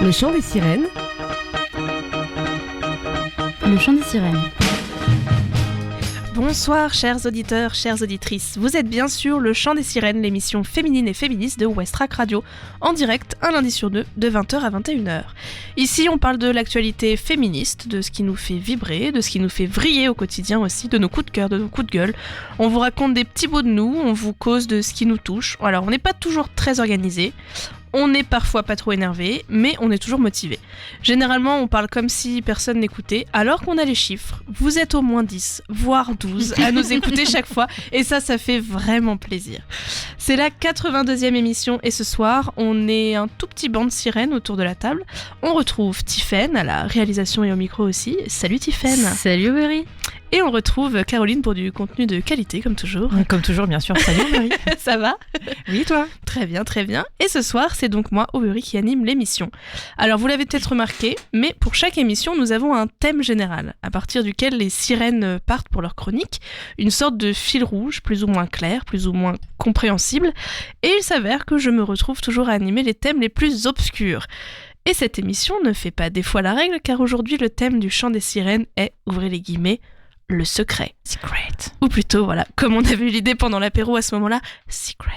Le chant des sirènes. Le chant des sirènes. Bonsoir chers auditeurs, chères auditrices. Vous êtes bien sûr le chant des sirènes, l'émission féminine et féministe de Westrack Radio, en direct un lundi sur deux de 20h à 21h. Ici on parle de l'actualité féministe, de ce qui nous fait vibrer, de ce qui nous fait vriller au quotidien aussi, de nos coups de cœur, de nos coups de gueule. On vous raconte des petits bouts de nous, on vous cause de ce qui nous touche. Alors on n'est pas toujours très organisé. On n'est parfois pas trop énervé, mais on est toujours motivé. Généralement, on parle comme si personne n'écoutait, alors qu'on a les chiffres. Vous êtes au moins 10, voire 12, à nous écouter chaque fois, et ça fait vraiment plaisir. C'est la 82e émission, et ce soir, on est un tout petit banc de sirènes autour de la table. On retrouve Tiffaine à la réalisation et au micro aussi. Salut Tiffaine. Salut Aubery. Et on retrouve Caroline pour du contenu de qualité, comme toujours. Comme toujours, bien sûr. Salut Aubery. Ça va ? Oui, toi ? Très bien, très bien. Et ce soir, c'est donc moi, Aubery, qui anime l'émission. Alors, vous l'avez peut-être remarqué, mais pour chaque émission, nous avons un thème général, à partir duquel les sirènes partent pour leur chronique, une sorte de fil rouge, plus ou moins clair, plus ou moins compréhensible, et il s'avère que je me retrouve toujours à animer les thèmes les plus obscurs. Et cette émission ne fait pas défaut à la règle, car aujourd'hui, le thème du chant des sirènes est, ouvrez les guillemets, le secret. Secret. Ou plutôt, voilà, comme on avait eu l'idée pendant l'apéro à ce moment-là, secret.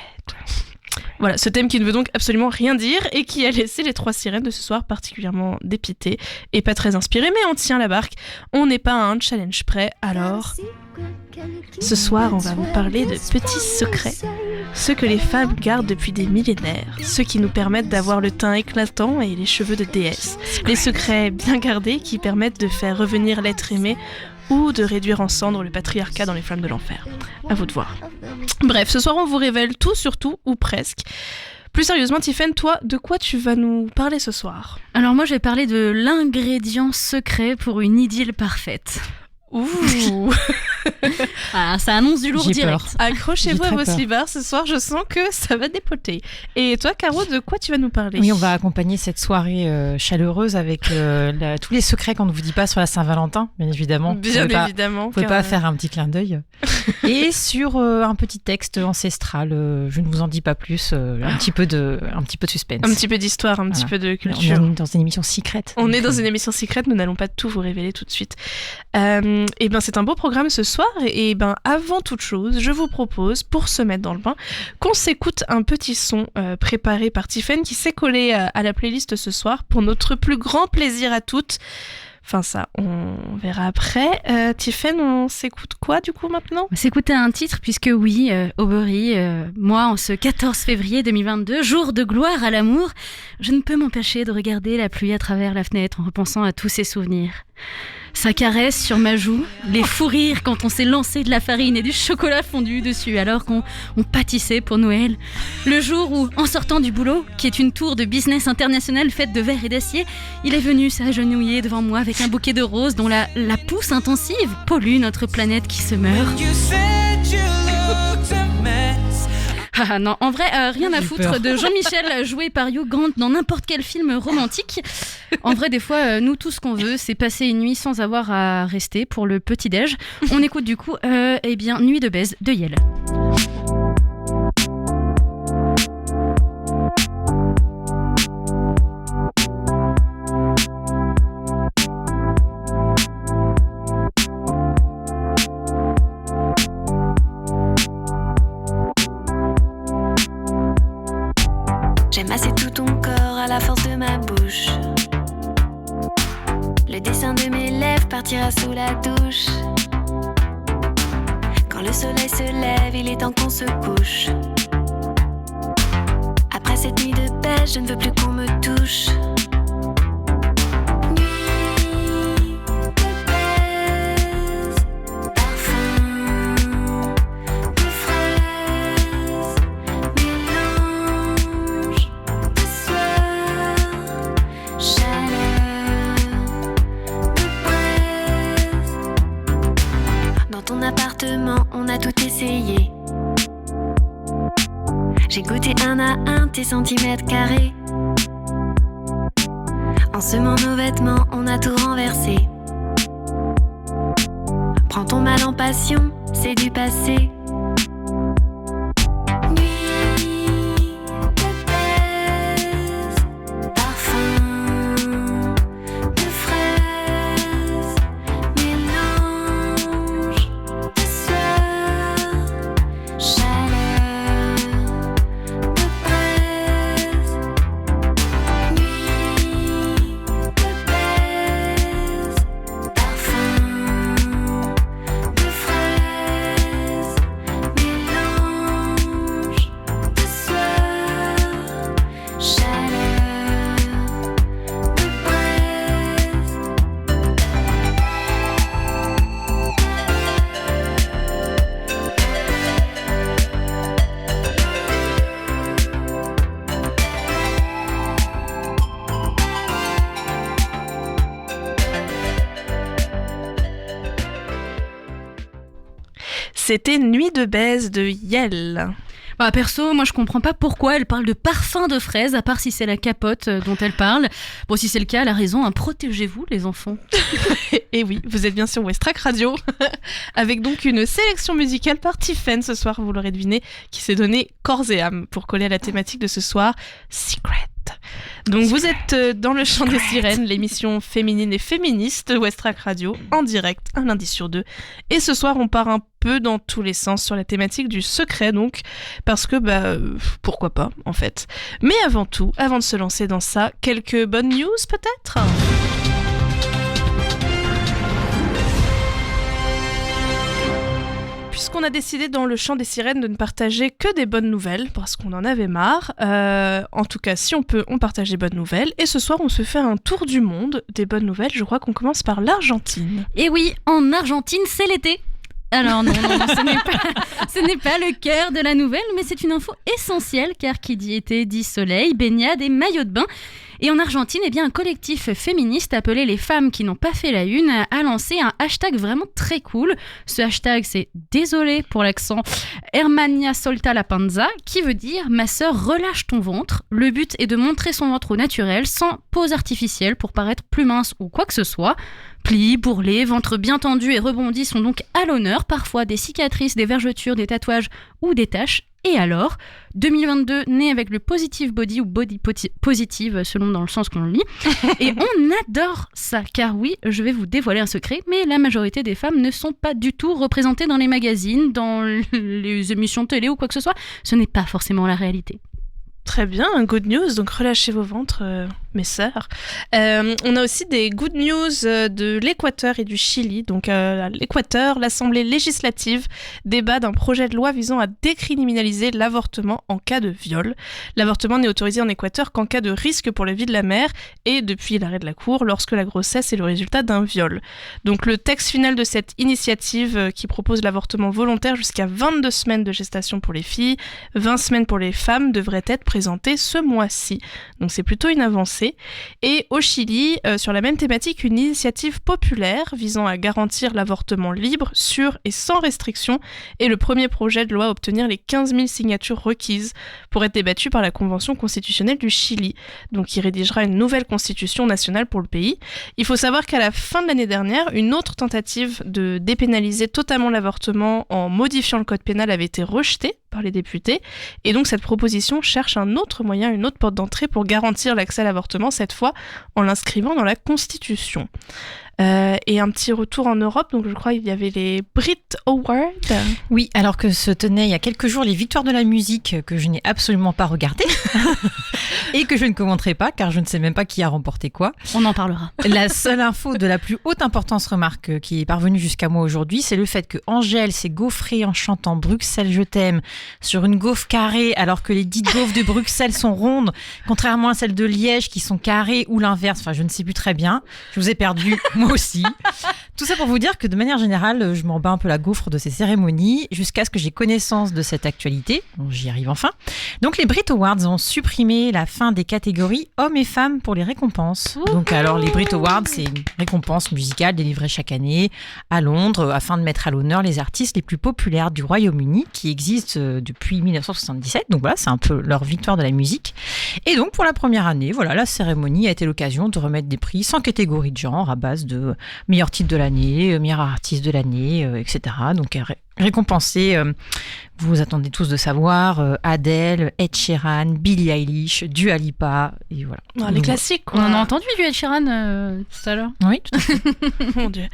Voilà, ce thème qui ne veut donc absolument rien dire et qui a laissé les trois sirènes de ce soir particulièrement dépitées et pas très inspirées, mais on tient la barque. On n'est pas à un challenge près, alors... Ce soir, on va vous parler de petits secrets, ceux que les femmes gardent depuis des millénaires, ceux qui nous permettent d'avoir le teint éclatant et les cheveux de déesse, les secrets bien gardés qui permettent de faire revenir l'être aimé ou de réduire en cendres le patriarcat dans les flammes de l'enfer. À vous de voir. Bref, ce soir on vous révèle tout sur tout, ou presque. Plus sérieusement, Tiffaine, toi, de quoi tu vas nous parler ce soir ? Alors moi, je vais parler de l'ingrédient secret pour une idylle parfaite. Ouh. Ah, ça annonce du lourd J'ai direct. peur. Accrochez-vous à J'ai vos très peur. slibards, ce soir je sens que ça va dépoter. Et toi, Caro, de quoi tu vas nous parler ? Oui, on va accompagner cette soirée chaleureuse avec tous les secrets qu'on ne vous dit pas sur la Saint-Valentin, bien évidemment. Bien évidemment. Vous ne pouvez pas faire un petit clin d'œil. Et sur un petit texte ancestral, je ne vous en dis pas plus, un petit peu de suspense. Un petit peu d'histoire, un petit peu de culture. On est dans une émission secrète. On est dans une émission secrète, nous n'allons pas tout vous révéler tout de suite. Et ben c'est un beau programme ce soir, et ben avant toute chose, je vous propose, pour se mettre dans le bain, qu'on s'écoute un petit son préparé par Tiffaine qui s'est collé à la playlist ce soir pour notre plus grand plaisir à toutes. Enfin ça, on verra après. Tiffaine, on s'écoute quoi du coup maintenant ? On va s'écouter un titre puisque oui, Aubery, moi en ce 14 février 2022, jour de gloire à l'amour, je ne peux m'empêcher de regarder la pluie à travers la fenêtre en repensant à tous ces souvenirs. Sa caresse sur ma joue, les fous rires quand on s'est lancé de la farine et du chocolat fondu dessus alors qu'on pâtissait pour Noël. Le jour où, en sortant du boulot, qui est une tour de business internationale faite de verre et d'acier, il est venu s'agenouiller devant moi avec un bouquet de roses dont la pousse intensive pollue notre planète qui se meurt. Ah non, en vrai, rien à foutre de Jean-Michel joué par Hugh Grant dans n'importe quel film romantique. En vrai, des fois, nous, tout ce qu'on veut, c'est passer une nuit sans avoir à rester pour le petit-déj. On écoute du coup, Nuit de baise de Yel. J'aime assez tout ton corps à la force de ma bouche. Le dessin de mes lèvres partira sous la douche. Quand le soleil se lève, il est temps qu'on se couche. Après cette nuit de pêche, je ne veux plus qu'on me touche. Nuit de baise, parfum de fraise, mélange de soir, chaleur de braise. Dans ton appartement, on a tout essayé. J'ai goûté un à un tes centimètres carrés. En semant nos vêtements, on a tout renversé. Prends ton mal en passion, c'est du passé. Nuit de baise, parfum C'était Nuit de baise de Yel. Bah, perso, moi je comprends pas pourquoi elle parle de parfum de fraise, à part si c'est la capote dont elle parle. Bon, si c'est le cas, elle a raison, hein, protégez-vous les enfants. Et oui, vous êtes bien sur Westrack Radio, avec donc une sélection musicale par Tiffen ce soir, vous l'aurez deviné, qui s'est donné corps et âme pour coller à la thématique de ce soir, Secret. Donc vous êtes dans le chant des sirènes, l'émission féminine et féministe de Westrack Radio, en direct, un lundi sur 2. Et ce soir, on part un peu dans tous les sens sur la thématique du secret, donc, parce que, pourquoi pas, en fait. Mais avant tout, avant de se lancer dans ça, quelques bonnes news peut-être ? Puisqu'on a décidé dans le chant des sirènes de ne partager que des bonnes nouvelles, parce qu'on en avait marre. En tout cas, si on peut, on partage des bonnes nouvelles. Et ce soir, on se fait un tour du monde des bonnes nouvelles. Je crois qu'on commence par l'Argentine. Et oui, en Argentine, c'est l'été. Alors non, ce n'est pas le cœur de la nouvelle, mais c'est une info essentielle, car qui dit été dit soleil, baignade et maillot de bain. Et en Argentine, eh bien, un collectif féministe appelé Les Femmes qui n'ont pas fait la une a lancé un hashtag vraiment très cool. Ce hashtag, c'est désolé pour l'accent, Hermania solta la panza, qui veut dire ma sœur relâche ton ventre. Le but est de montrer son ventre au naturel, sans pose artificielle pour paraître plus mince ou quoi que ce soit. Plis, bourrelets, ventre bien tendu et rebondi sont donc à l'honneur, parfois des cicatrices, des vergetures, des tatouages ou des taches. Et alors, 2022 né avec le positive body ou body positive selon dans le sens qu'on le lit. Et on adore ça, car oui, je vais vous dévoiler un secret, mais la majorité des femmes ne sont pas du tout représentées dans les magazines, dans les émissions de télé ou quoi que ce soit. Ce n'est pas forcément la réalité. Très bien, good news, donc relâchez vos ventres, mes sœurs. On a aussi des good news de l'Équateur et du Chili. Donc à l'Équateur, l'Assemblée législative débat d'un projet de loi visant à décriminaliser l'avortement en cas de viol. L'avortement n'est autorisé en Équateur qu'en cas de risque pour la vie de la mère et depuis l'arrêt de la Cour, lorsque la grossesse est le résultat d'un viol. Donc le texte final de cette initiative qui propose l'avortement volontaire jusqu'à 22 semaines de gestation pour les filles, 20 semaines pour les femmes devrait être présenté ce mois-ci. Donc c'est plutôt une avancée. Et au Chili, sur la même thématique, une initiative populaire visant à garantir l'avortement libre, sûr et sans restriction est le premier projet de loi à obtenir les 15 000 signatures requises pour être débattu par la Convention constitutionnelle du Chili. Donc il rédigera une nouvelle constitution nationale pour le pays. Il faut savoir qu'à la fin de l'année dernière, une autre tentative de dépénaliser totalement l'avortement en modifiant le code pénal avait été rejetée par les députés. Et donc cette proposition cherche un autre moyen, une autre porte d'entrée pour garantir l'accès à l'avortement, cette fois en l'inscrivant dans la Constitution. Et un petit retour en Europe, donc je crois qu'il y avait les Brit Awards. Oui, alors que se tenaient il y a quelques jours les victoires de la musique que je n'ai absolument pas regardées et que je ne commenterai pas car je ne sais même pas qui a remporté quoi. On en parlera. La seule info de la plus haute importance, remarque, qui est parvenue jusqu'à moi aujourd'hui, c'est le fait que Angèle s'est gaufrée en chantant Bruxelles je t'aime sur une gaufre carrée alors que les dites gaufres de Bruxelles sont rondes, contrairement à celles de Liège qui sont carrées ou l'inverse. Enfin, je ne sais plus très bien. Je vous ai perdu, moi aussi. Tout ça pour vous dire que de manière générale, je m'en bats un peu la gaufre de ces cérémonies jusqu'à ce que j'ai connaissance de cette actualité. Bon, j'y arrive enfin. Donc les Brit Awards ont supprimé la fin des catégories hommes et femmes pour les récompenses. Donc alors les Brit Awards, c'est une récompense musicale délivrée chaque année à Londres afin de mettre à l'honneur les artistes les plus populaires du Royaume-Uni qui existent depuis 1977. Donc voilà, c'est un peu leur victoire de la musique. Et donc pour la première année, voilà, la cérémonie a été l'occasion de remettre des prix sans catégorie de genre à base de meilleur titre de l'année, meilleur artiste de l'année, etc. Donc récompensé, vous attendez tous de savoir, Adele, Ed Sheeran, Billie Eilish, Dua Lipa, et voilà. Oh, les classiques, quoi. On en a entendu du Ed Sheeran tout à l'heure. Oui, tout à fait. Mon Dieu.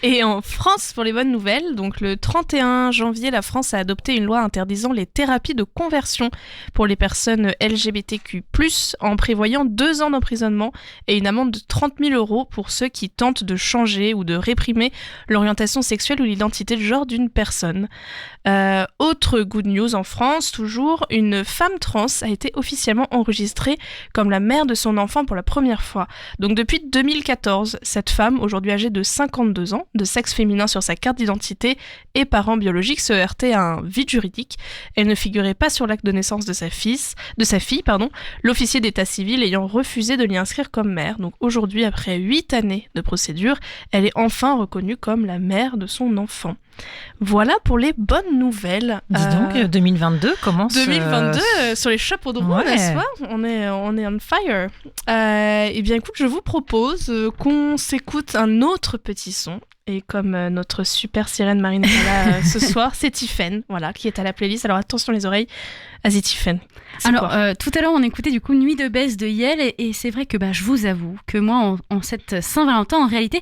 Et en France, pour les bonnes nouvelles, donc le 31 janvier, la France a adopté une loi interdisant les thérapies de conversion pour les personnes LGBTQ+, en prévoyant 2 ans d'emprisonnement et une amende de 30 000 € pour ceux qui tentent de changer ou de réprimer l'orientation sexuelle ou l'identité de genre d'une personne. Autre good news en France, toujours, une femme trans a été officiellement enregistrée comme la mère de son enfant pour la première fois. Donc depuis 2014, cette femme, aujourd'hui âgée de 52 ans, de sexe féminin sur sa carte d'identité et parent biologique, se heurtait à un vide juridique. Elle ne figurait pas sur l'acte de naissance de sa fille, l'officier d'état civil ayant refusé de l'y inscrire comme mère. Donc aujourd'hui, après 8 années de procédure, elle est enfin reconnue comme la mère de son enfant. Voilà pour les bonnes nouvelles. Dis donc, 2022 commence... 2022 sur les chapeaux de roue, Ouais. n'est-ce pas ? On est on fire. Eh bien, écoute, je vous propose qu'on s'écoute un autre petit son. Et comme notre super sirène Marine est là ce soir, c'est Tiffen, voilà, qui est à la playlist. Alors attention les oreilles. Vas-y Tiffen. Alors, tout à l'heure, on écoutait du coup Nuit de baisse de Yel, et c'est vrai que je vous avoue que moi, en cette Saint-Valentin, en réalité,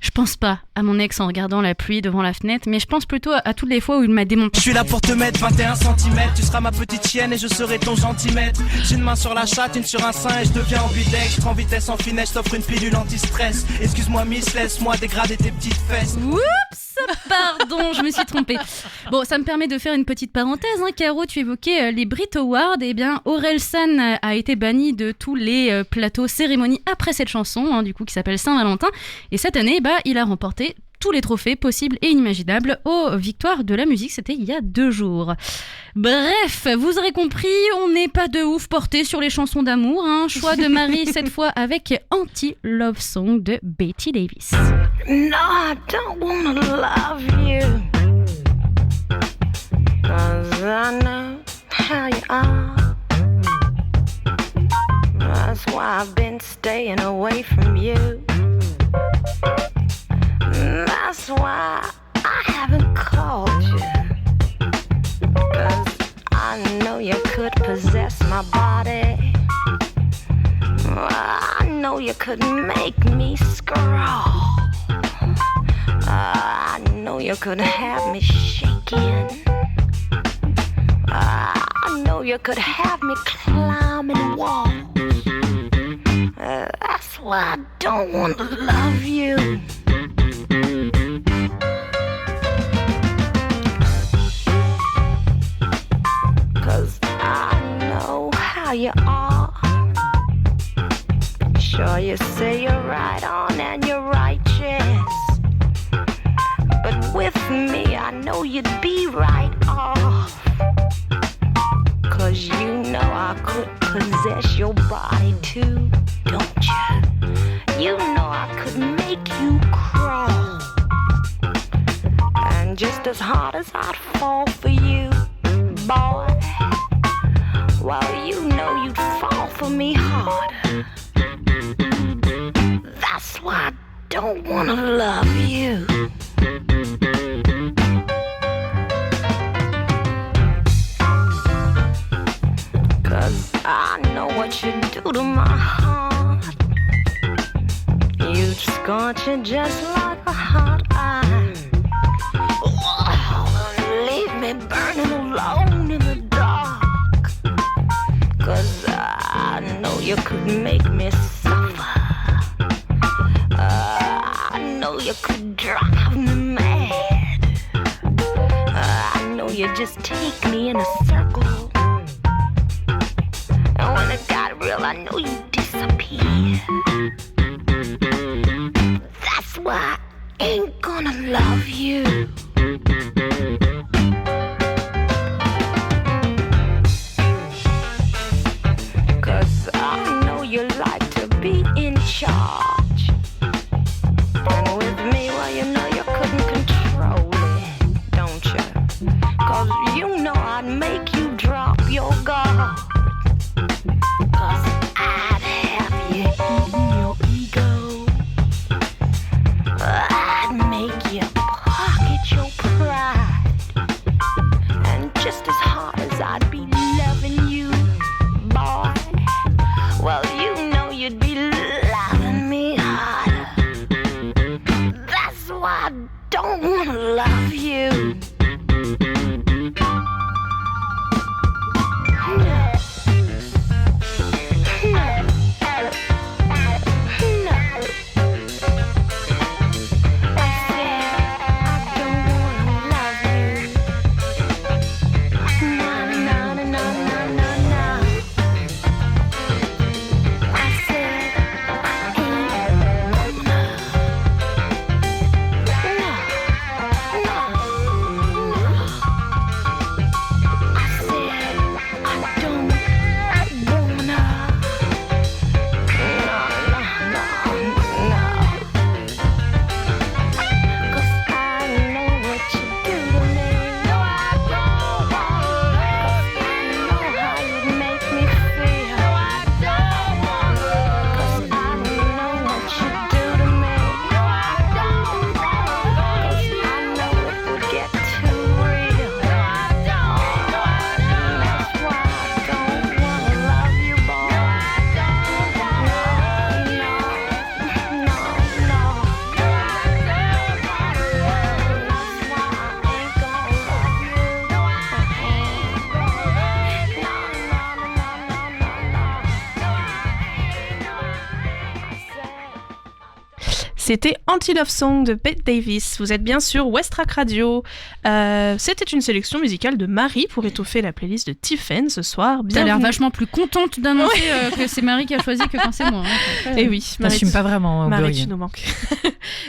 je pense pas à mon ex en regardant la pluie devant la fenêtre, mais je pense plutôt à toutes les fois où il m'a démonté. Je suis là pour te mettre 21 cm. Tu seras ma petite chienne et je serai ton centimètre. J'ai une main sur la chatte, une sur un sein et je deviens ambidextre. En vitesse, en finesse, je t'offre une pilule anti-stress. Excuse-moi miss, laisse-moi dégrader tes petites fesses. Oups, pardon, je me suis trompée. Bon, ça me permet de faire une petite parenthèse. Caro, tu évoquais les Brit Awards. Eh bien, Orelsan a été banni de tous les plateaux cérémonies après cette chanson, du coup, qui s'appelle Saint-Valentin. Et cette année, il a remporté tous les trophées possibles et inimaginables aux victoires de la musique. C'était il y a 2 jours. Bref, vous aurez compris, on n'est pas de ouf porté sur les chansons d'amour. Choix de Marie cette fois avec Anti-Love Song de Betty Davis. No, I don't wanna love you, 'cause I know how you are. That's why I've been staying away from you. That's why I haven't called you, 'cause I know you could possess my body. I know you could make me scroll. I know you could have me shaking. I know you could have me climbing walls. That's why I don't want to love you. 'Cause I know how you are. Sure, you say you're right on and you're righteous, but with me I know you'd be right off. 'Cause you know I could possess your body too, don't you? You know I could make you crawl. And just as hard as I'd fall for you, boy, well, you know you'd fall for me harder. That's why I don't wanna love you. I know what you do to my heart. You'd scorch it just like a hot iron. Oh, leave me burning alone in the dark. 'Cause I know you could make me suffer. I know you could drive me mad. I know you just take me in a circle. And when it got real, I know you disappear. That's why I ain't gonna love you. 'Cause I know you like to be in charge. And with me, well, you know you couldn't control it, don't you? 'Cause you know I'd make you drop your guard. 'Cause I'd have you eating your ego. I'd make you pocket your C'était Anti-Love Song de Bette Davis. Vous êtes bien sûr Westrack Radio. C'était une sélection musicale de Marie pour étoffer la playlist de Tiffen ce soir. T'as l'air Bienvenue. vachement plus contente d'annoncer que c'est Marie qui a choisi que quand c'est moi. Et oui, T'assumes pas vraiment, Marie, Aubrey. tu nous manques.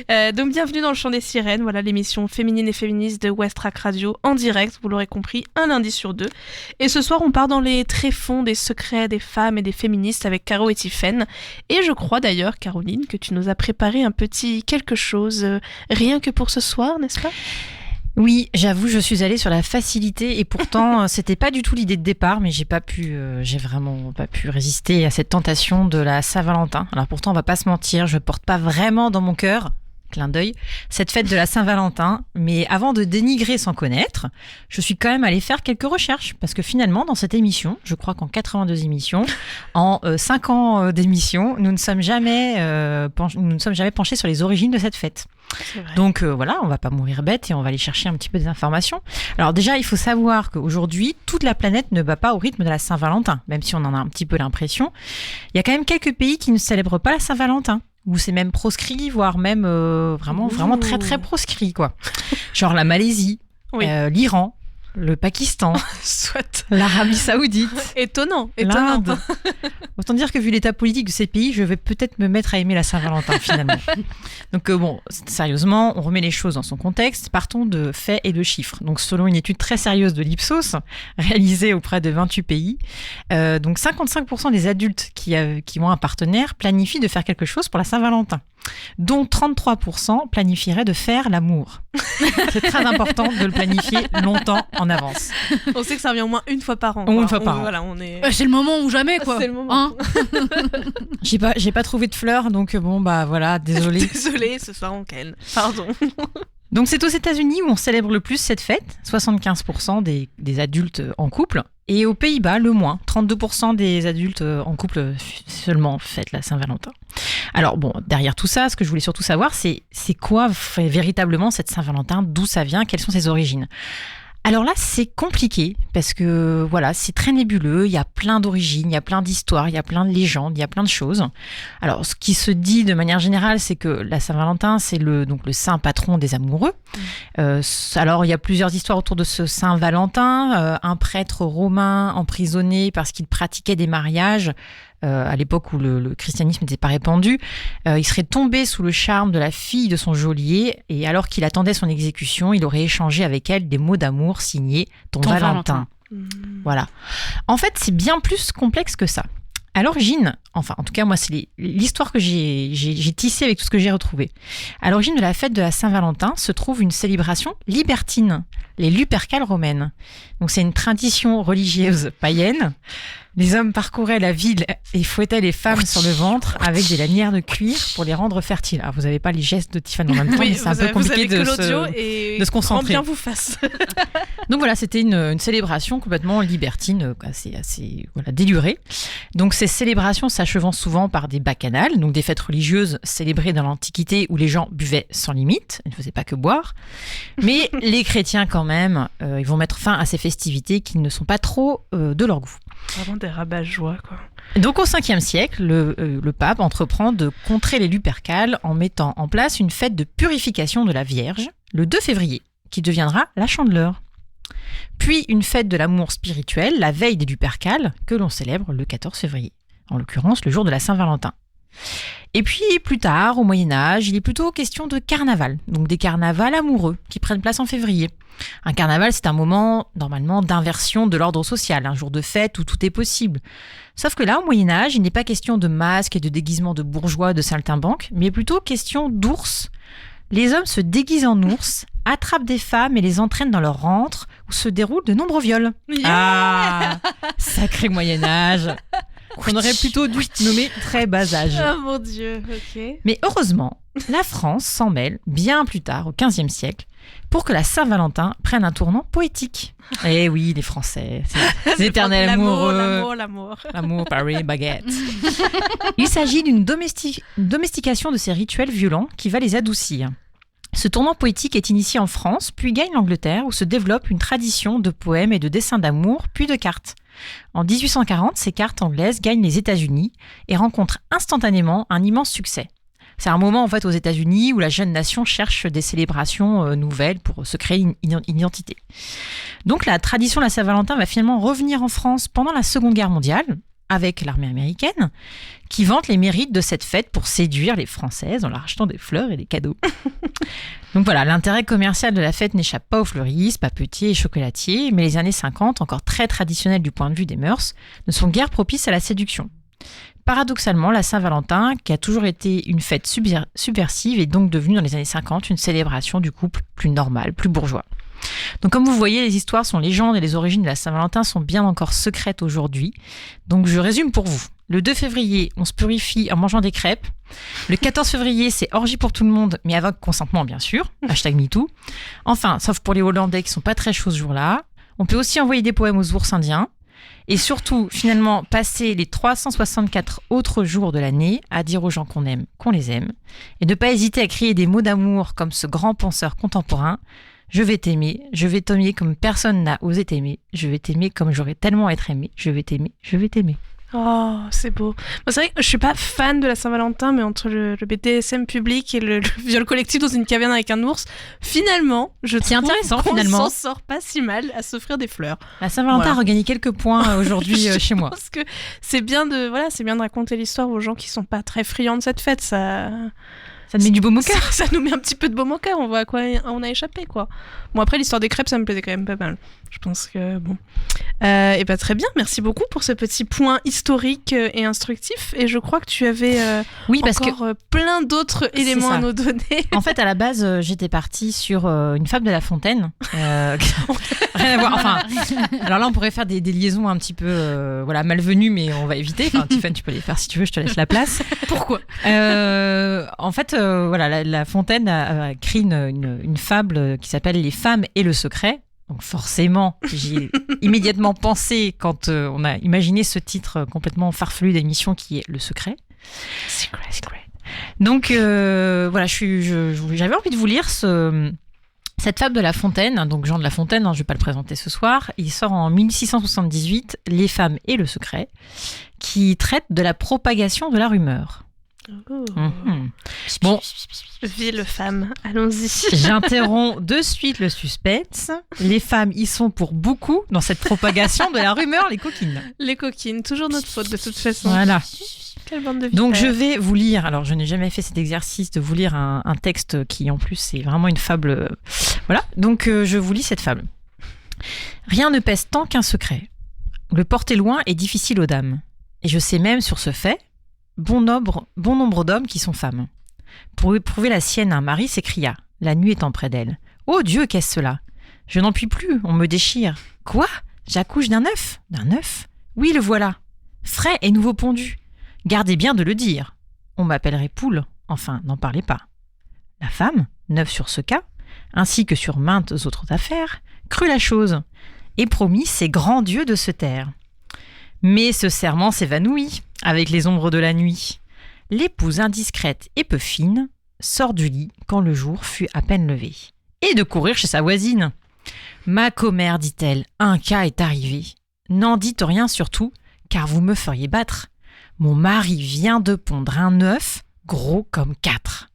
Donc bienvenue dans le Chant des Sirènes, voilà l'émission féminine et féministe de Westrack Radio en direct, vous l'aurez compris, un lundi sur 2. Et ce soir on part dans les tréfonds des secrets des femmes et des féministes avec Caro et Tiffen. Et je crois d'ailleurs, Caroline, que tu nous as préparé un petit quelque chose, rien que pour ce soir, n'est-ce pas ? Oui, j'avoue, je suis allée sur la facilité et pourtant, c'était pas du tout l'idée de départ, mais j'ai vraiment pas pu résister à cette tentation de la Saint-Valentin. Alors pourtant, on va pas se mentir, je porte pas vraiment dans mon cœur, clin d'œil, cette fête de la Saint-Valentin, mais avant de dénigrer sans connaître, je suis quand même allée faire quelques recherches parce que finalement, dans cette émission, je crois qu'en 82 émissions, en 5 ans d'émission, nous ne sommes jamais penchés sur les origines de cette fête. Donc voilà, on va pas mourir bête et on va aller chercher un petit peu des informations. Alors déjà, il faut savoir qu'aujourd'hui, toute la planète ne bat pas au rythme de la Saint-Valentin, même si on en a un petit peu l'impression. Il y a quand même quelques pays qui ne célèbrent pas la Saint-Valentin, où c'est même proscrit, voire même vraiment très très proscrit, quoi. Genre la Malaisie, Oui. l'Iran, le Pakistan, Soit. l'Arabie Saoudite, Étonnant. l'Inde. Autant dire que vu l'état politique de ces pays, je vais peut-être me mettre à aimer la Saint-Valentin finalement. Donc bon, sérieusement, on remet les choses dans son contexte. Partons de faits et de chiffres. Donc selon une étude très sérieuse de l'Ipsos, réalisée auprès de 28 pays, donc 55% des adultes qui ont un partenaire planifient de faire quelque chose pour la Saint-Valentin, dont 33% planifieraient de faire l'amour. C'est très important de le planifier longtemps en avance. On sait que ça revient au moins une fois par an. Une quoi. fois par an. Voilà, on est... C'est le moment ou jamais, quoi. C'est le moment. Hein J'ai pas trouvé de fleurs, donc bon bah voilà, désolé. Désolée, ce soir on ken. Pardon. Donc c'est aux États-Unis où on célèbre le plus cette fête, 75% des adultes en couple, et aux Pays-Bas le moins, 32% des adultes en couple seulement fêtent la Saint-Valentin. Alors bon, derrière tout ça, ce que je voulais surtout savoir, c'est quoi véritablement cette Saint-Valentin, d'où ça vient, quelles sont ses origines. Alors là, c'est compliqué parce que voilà, c'est très nébuleux, il y a plein d'origines, il y a plein d'histoires, il y a plein de légendes, il y a plein de choses. Alors, ce qui se dit de manière générale, c'est que la Saint-Valentin, c'est le saint patron des amoureux. Alors, il y a plusieurs histoires autour de ce saint Valentin, un prêtre romain emprisonné parce qu'il pratiquait des mariages à l'époque où le christianisme n'était pas répandu. Il serait tombé sous le charme de la fille de son geôlier et alors qu'il attendait son exécution, il aurait échangé avec elle des mots d'amour signés Ton Valentin. Voilà. En fait, c'est bien plus complexe que ça. À l'origine, enfin, en tout cas, moi, c'est l'histoire que j'ai tissée avec tout ce que j'ai retrouvé. À l'origine de la fête de la Saint-Valentin se trouve une célébration libertine, les Lupercales romaines. Donc, c'est une tradition religieuse païenne. Les hommes parcouraient la ville et fouettaient les femmes sur le ventre avec des lanières de cuir pour les rendre fertiles. Alors, vous n'avez pas les gestes de Tiffany en même temps, mais c'est un peu compliqué de se concentrer. Bien vous fasse. Donc voilà, c'était une célébration complètement libertine, assez délurée. Donc ces célébrations s'achevant souvent par des bacchanales, donc des fêtes religieuses célébrées dans l'Antiquité où les gens buvaient sans limite, ils ne faisaient pas que boire. Mais les chrétiens quand même, ils vont mettre fin à ces festivités qui ne sont pas trop de leur goût. Vraiment des rabat-joie, quoi. Donc au 5e siècle, le pape entreprend de contrer les Lupercales en mettant en place une fête de purification de la Vierge, le 2 février, qui deviendra la Chandeleur. Puis une fête de l'amour spirituel, la veille des Lupercales, que l'on célèbre le 14 février, en l'occurrence le jour de la Saint-Valentin. Et puis plus tard, au Moyen-Âge, il est plutôt question de carnaval, donc des carnavals amoureux qui prennent place en février. Un carnaval, c'est un moment normalement d'inversion de l'ordre social, un jour de fête où tout est possible. Sauf que là, au Moyen-Âge, il n'est pas question de masques et de déguisements de bourgeois de saltimbanques, mais plutôt question d'ours. Les hommes se déguisent en ours, attrapent des femmes et les entraînent dans leur antre où se déroulent de nombreux viols. Yeah. Ah, sacré Moyen-Âge qu'on aurait plutôt dû nommer très bas âge. Oh mon Dieu, ok. Mais heureusement, la France s'en mêle bien plus tard, au XVe siècle, pour que la Saint-Valentin prenne un tournant poétique. Eh oui, les Français, c'est éternel amoureux. L'amour. L'amour, Paris, baguette. Il s'agit d'une domestication de ces rituels violents qui va les adoucir. Ce tournant poétique est initié en France, puis gagne l'Angleterre, où se développe une tradition de poèmes et de dessins d'amour, puis de cartes. En 1840, ces cartes anglaises gagnent les États-Unis et rencontrent instantanément un immense succès. C'est un moment en fait aux États-Unis où la jeune nation cherche des célébrations nouvelles pour se créer une identité. Donc la tradition de la Saint-Valentin va finalement revenir en France pendant la Seconde Guerre mondiale avec l'armée américaine qui vante les mérites de cette fête pour séduire les Françaises en leur achetant des fleurs et des cadeaux. Donc voilà, l'intérêt commercial de la fête n'échappe pas aux fleuristes, papetiers et chocolatiers, mais les années 50, encore très traditionnelles du point de vue des mœurs, ne sont guère propices à la séduction. Paradoxalement, la Saint-Valentin, qui a toujours été une fête subversive, est donc devenue dans les années 50 une célébration du couple plus normal, plus bourgeois. Donc comme vous voyez, les histoires sont légendes et les origines de la Saint-Valentin sont bien encore secrètes aujourd'hui. Donc je résume pour vous. Le 2 février, on se purifie en mangeant des crêpes. Le 14 février, c'est orgie pour tout le monde, mais avec consentement bien sûr. #MeToo. Enfin, sauf pour les Hollandais qui sont pas très chauds ce jour-là. On peut aussi envoyer des poèmes aux ours indiens. Et surtout, finalement, passer les 364 autres jours de l'année à dire aux gens qu'on aime, qu'on les aime. Et ne pas hésiter à crier des mots d'amour comme ce grand penseur contemporain. Je vais t'aimer comme personne n'a osé t'aimer. Je vais t'aimer comme j'aurais tellement à être aimé. Je vais t'aimer. Oh, c'est beau. Bon, c'est vrai que je suis pas fan de la Saint-Valentin, mais entre le BDSM public et le viol collectif dans une caverne avec un ours, finalement, je trouve intéressant, qu'on finalement. s'en sort pas si mal à s'offrir des fleurs. La Saint-Valentin a regagné quelques points aujourd'hui chez moi. Je pense que c'est bien de raconter l'histoire aux gens qui sont pas très friands de cette fête. Ça te met du baume au cœur. Ça nous met un petit peu de baume au cœur. On voit à quoi on a échappé, quoi. Bon, après, l'histoire des crêpes, ça me plaisait quand même pas mal. Je pense que bon. Et bah, très bien. Merci beaucoup pour ce petit point historique et instructif. Et je crois que tu avais plein d'autres éléments à nous donner. En fait, à la base, j'étais partie sur une fable de La Fontaine. Rien à voir. Enfin, alors là, on pourrait faire des liaisons un petit peu malvenues, mais on va éviter. Enfin, Tiffany, tu peux les faire si tu veux. Je te laisse la place. Pourquoi En fait, la Fontaine a écrit une fable qui s'appelle Les femmes et le secret. Donc forcément, j'ai immédiatement pensé quand on a imaginé ce titre complètement farfelu d'émission qui est Le Secret. Secret. Donc j'avais envie de vous lire cette fable de La Fontaine. Donc Jean de La Fontaine, je ne vais pas le présenter ce soir. Il sort en 1678, Les femmes et le secret, qui traite de la propagation de la rumeur. Oh. Mmh. Bon, ville femme, allons-y. J'interromps de suite le suspense. Les femmes y sont pour beaucoup dans cette propagation de la rumeur, les coquines. Les coquines, toujours notre faute de toute façon. Voilà. Quelle bande de Donc vipères. je vais vous lire, alors je n'ai jamais fait cet exercice de vous lire un texte qui en plus c'est vraiment une fable. Voilà, donc je vous lis cette fable. Rien ne pèse tant qu'un secret. Le porter loin est difficile aux dames. Et je sais même sur ce fait bon nombre d'hommes qui sont femmes. Pour éprouver la sienne, un mari s'écria, la nuit étant près d'elle. « Oh Dieu, qu'est-ce cela ? Je n'en puis plus, on me déchire. Quoi ? J'accouche d'un œuf ? D'un œuf ? Oui, le voilà. Frais et nouveau pondu. Gardez bien de le dire. On m'appellerait poule. Enfin, n'en parlez pas. » La femme, neuve sur ce cas, ainsi que sur maintes autres affaires, crut la chose et promit ses grands dieux de se taire. Mais ce serment s'évanouit avec les ombres de la nuit. L'épouse indiscrète et peu fine sort du lit quand le jour fut à peine levé, et de courir chez sa voisine. « Ma commère, dit-elle, un cas est arrivé. N'en dites rien surtout, car vous me feriez battre. Mon mari vient de pondre un œuf gros comme 4.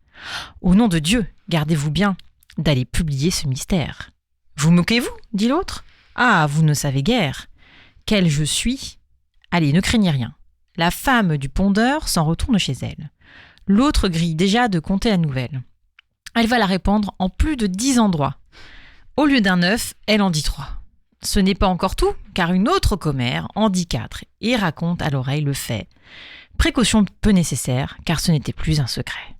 Au nom de Dieu, gardez-vous bien d'aller publier ce mystère. »« Vous moquez-vous ? dit l'autre. Ah, vous ne savez guère. Quelle je suis ? Allez, ne craignez rien. La femme du pondeur s'en retourne chez elle. L'autre grille déjà de conter la nouvelle. Elle va la répandre en plus de 10 endroits. Au lieu d'un œuf, elle en dit 3. Ce n'est pas encore tout, car une autre commère en dit 4 et raconte à l'oreille le fait. Précaution peu nécessaire, car ce n'était plus un secret.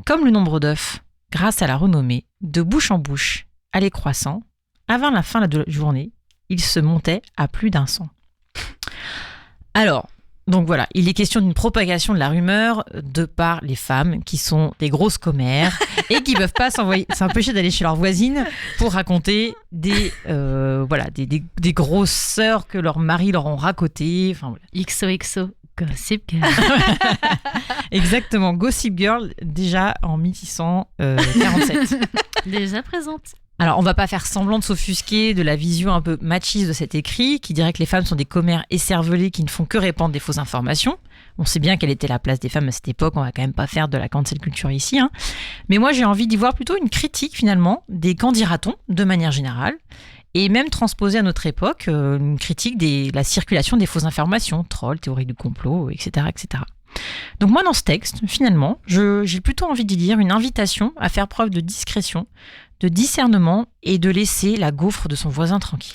Comme le nombre d'œufs, grâce à la renommée, de bouche en bouche, allait croissant, avant la fin de la journée, il se montait à plus d'100. Alors, donc voilà, il est question d'une propagation de la rumeur de par les femmes qui sont des grosses commères et qui ne peuvent pas s'empêcher d'aller chez leur voisine pour raconter des grosses sœurs que leurs maris leur ont racotées. Enfin, voilà. XOXO, Gossip Girl. Exactement, Gossip Girl déjà en 1647. Déjà présente. Alors, on va pas faire semblant de s'offusquer de la vision un peu machiste de cet écrit, qui dirait que les femmes sont des commères écervelées qui ne font que répandre des fausses informations. On sait bien quelle était la place des femmes à cette époque, on va quand même pas faire de la cancel culture ici. Mais moi, j'ai envie d'y voir plutôt une critique, finalement, des qu'en dira-t-on, de manière générale, et même transposer à notre époque une critique de la circulation des fausses informations, trolls, théories du complot, etc., etc. Donc moi, dans ce texte, finalement, j'ai plutôt envie d'y lire une invitation à faire preuve de discrétion, de discernement et de laisser la gaufre de son voisin tranquille.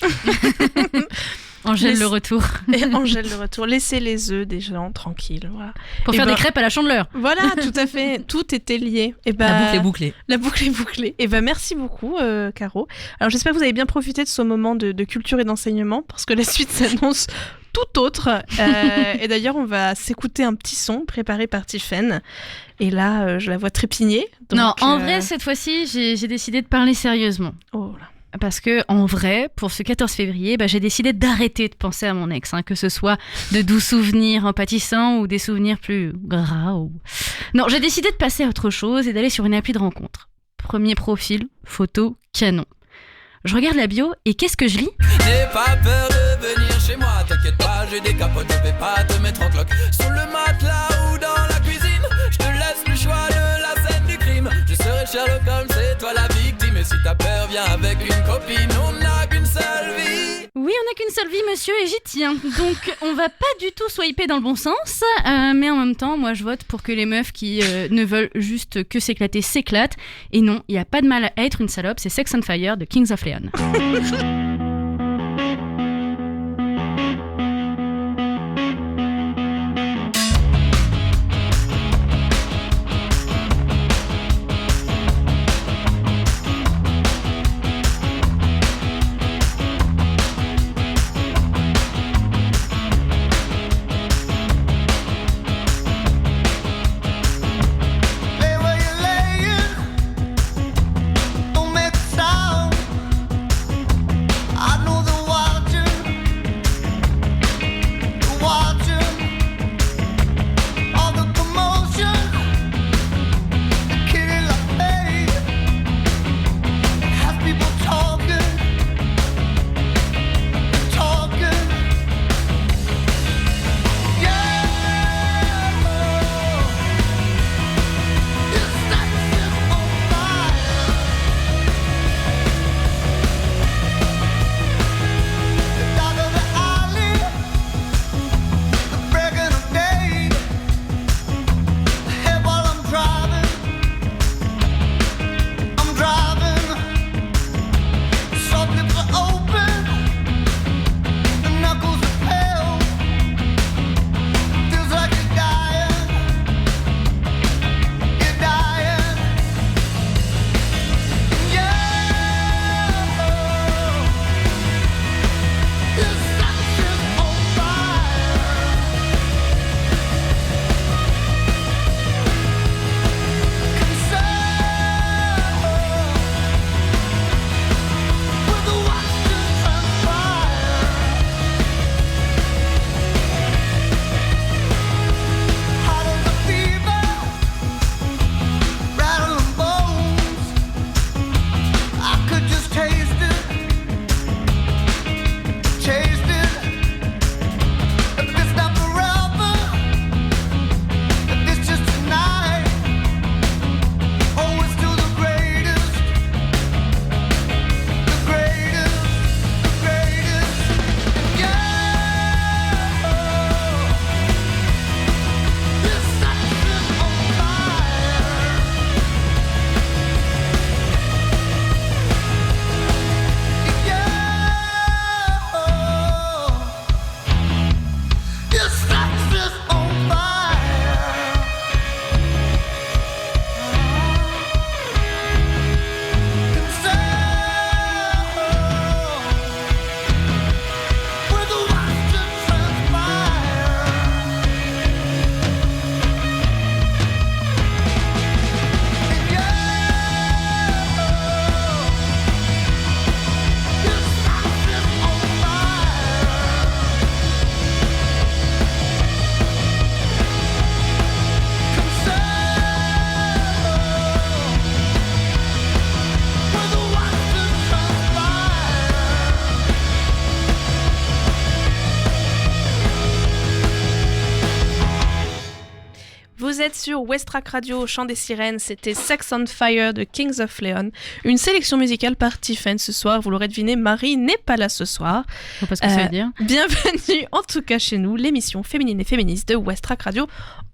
Angèle le retour. Et Angèle le retour. Laissez les œufs des gens tranquilles. Voilà. Pour faire des crêpes à la Chandeleur. Voilà, tout à fait. Tout était lié. Et La boucle est bouclée. La boucle est bouclée. Et merci beaucoup, Caro. Alors j'espère que vous avez bien profité de ce moment de culture et d'enseignement, parce que la suite s'annonce tout autre. Et d'ailleurs, on va s'écouter un petit son préparé par Tiffaine. Et là, je la vois trépigner. Donc, non, en vrai, cette fois-ci, j'ai décidé de parler sérieusement. Oh là. Parce que, en vrai, pour ce 14 février, j'ai décidé d'arrêter de penser à mon ex, que ce soit de doux souvenirs en pâtissant ou des souvenirs plus gras. Non, j'ai décidé de passer à autre chose et d'aller sur une appli de rencontre. Premier profil, photo, canon. Je regarde la bio et qu'est-ce que je lis ? N'aie pas peur de venir chez moi, t'inquiète pas, j'ai des capotes, je vais pas te mettre en cloque. Sur le matelas ou dans la cuisine, je te laisse le choix de la scène du crime. Je serai Sherlock Holmes, c'est toi la victime. Et si t'as peur, viens avec une copine, on n'a qu'une seule vie. Oui, on n'a qu'une seule vie, monsieur, et j'y tiens. Donc, on va pas du tout swiper dans le bon sens, mais en même temps, moi, je vote pour que les meufs qui ne veulent juste que s'éclater s'éclatent. Et non, il n'y a pas de mal à être une salope, c'est Sex on Fire de Kings of Leon. Vous êtes sur Westrack Radio, au Chant des Sirènes. C'était Sex on Fire de Kings of Leon. Une sélection musicale par Tiffen ce soir. Vous l'aurez deviné, Marie n'est pas là ce soir. Je sais pas ce que ça veut dire. Bienvenue en tout cas chez nous, l'émission féminine et féministe de Westrack Radio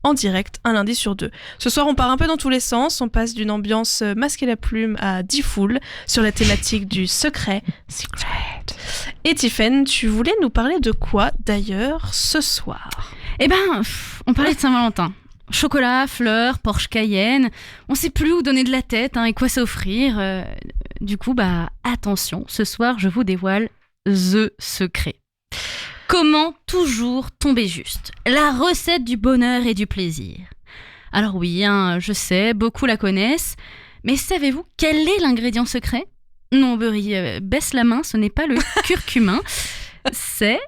en direct un lundi sur 2. Ce soir, on part un peu dans tous les sens. On passe d'une ambiance masquée la plume à D-Fool sur la thématique du secret. Et Tiffen, tu voulais nous parler de quoi d'ailleurs ce soir? Eh ben, on parlait de Saint-Valentin. Chocolat, fleurs, Porsche Cayenne. On sait plus où donner de la tête et quoi s'offrir. Du coup, attention, ce soir, je vous dévoile The Secret. Comment toujours tomber juste? La recette du bonheur et du plaisir. Alors oui, je sais, beaucoup la connaissent, mais savez-vous quel est l'ingrédient secret? Non, Burry, baisse la main, ce n'est pas le curcumin, c'est